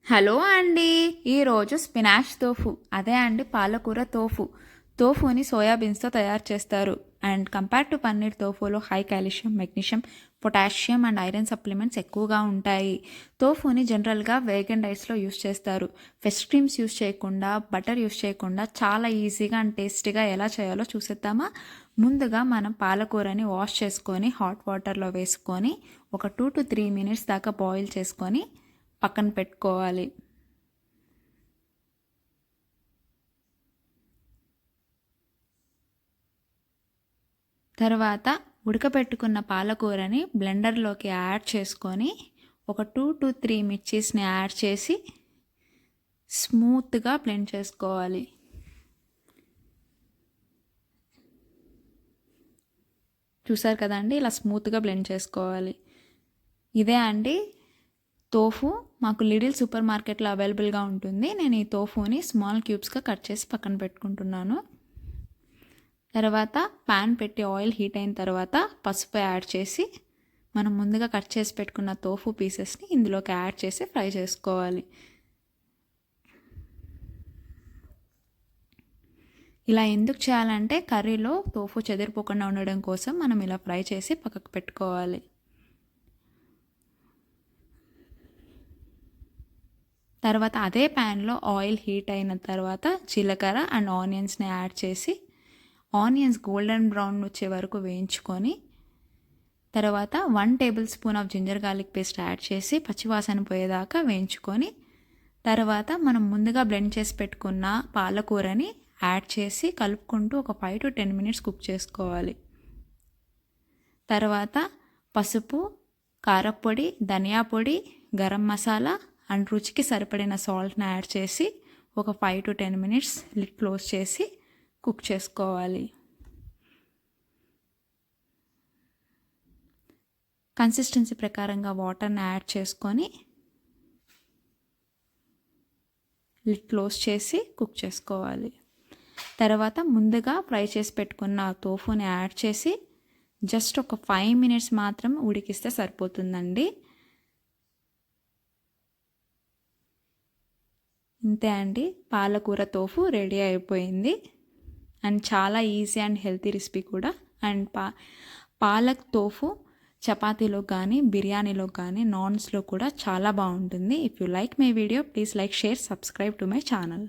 Hello అండి. ఈరోజు spinach tofu, అదే అండి పాలకూర తోఫుని సోయాబీన్స్తో తయారు చేస్తారు. అండ్ కంపేర్ టు పన్నీర్, తోఫులో high calcium, magnesium, potassium and iron supplements ఎక్కువగా ఉంటాయి. తోఫుని జనరల్గా వేగన్ డైట్స్లో యూస్ చేస్తారు. ఫిష్ క్రీమ్స్ యూస్ చేయకుండా, బటర్ యూస్ చేయకుండా చాలా ఈజీగా అండ్ టేస్టీగా ఎలా చేయాలో చూసేద్దామా? ముందుగా మనం పాలకూరని వాష్ చేసుకొని హాట్ వాటర్లో వేసుకొని ఒక 2 to 3 minutes దాకా బాయిల్ చేసుకొని పక్కన పెట్టుకోవాలి. తర్వాత ఉడకపెట్టుకున్న పాలకూరని బ్లెండర్లోకి యాడ్ చేసుకొని ఒక 2 to 3 మిర్చీస్ని యాడ్ చేసి స్మూత్గా బ్లెండ్ చేసుకోవాలి. చూసారు కదండి, ఇలా స్మూత్గా బ్లెండ్ చేసుకోవాలి. ఇదే అండి తోఫు. మాకు లిడిల్ సూపర్ మార్కెట్లో అవైలబుల్గా ఉంటుంది. నేను ఈ తోఫుని స్మాల్ క్యూబ్స్గా కట్ చేసి పక్కన పెట్టుకుంటున్నాను. తర్వాత ప్యాన్ పెట్టి ఆయిల్ హీట్ అయిన తర్వాత పసుపు యాడ్ చేసి మనం ముందుగా కట్ చేసి పెట్టుకున్న తోఫు పీసెస్ని ఇందులోకి యాడ్ చేసి ఫ్రై చేసుకోవాలి. ఇలా ఎందుకు చేయాలంటే కర్రీలో తోఫు చెదిరిపోకుండా ఉండడం కోసం మనం ఇలా ఫ్రై చేసి పక్కకు పెట్టుకోవాలి. తర్వాత అదే ప్యాన్లో ఆయిల్ హీట్ అయిన తర్వాత జీలకర్ర అండ్ ఆనియన్స్ని యాడ్ చేసి ఆనియన్స్ గోల్డెన్ బ్రౌన్ వచ్చే వరకు వేయించుకొని తర్వాత 1 tablespoon of ginger garlic paste add చేసి పచ్చివాసన పోయేదాకా వేయించుకొని తర్వాత మనం ముందుగా బ్లెండ్ చేసి పెట్టుకున్న పాలకూరని యాడ్ చేసి కలుపుకుంటూ ఒక 5 to 10 minutes కుక్ చేసుకోవాలి. తర్వాత పసుపు, కారపొడి, ధనియా పొడి, గరం మసాలా అండ్ రుచికి సరిపడిన సాల్ట్ని యాడ్ చేసి ఒక 5 to 10 minutes లిడ్ క్లోజ్ చేసి కుక్ చేసుకోవాలి. కన్సిస్టెన్సీ ప్రకారంగా వాటర్ని యాడ్ చేసుకొని లిడ్ క్లోజ్ చేసి కుక్ చేసుకోవాలి. తర్వాత ముందుగా ఫ్రై చేసి పెట్టుకున్న తోఫుని యాడ్ చేసి జస్ట్ ఒక 5 minutes మాత్రం ఉడికిస్తే సరిపోతుందండి. ఇంతే అండి, పాలకూర తోఫు రెడీ అయిపోయింది. అండ్ చాలా ఈజీ అండ్ హెల్తీ రెసిపీ కూడా. అండ్ పాలక్ తోఫు చపాతీలో కానీ, బిర్యానీలో కానీ, నాన్స్లో కూడా చాలా బాగుంటుంది. If you like my video please like, share, subscribe to my channel.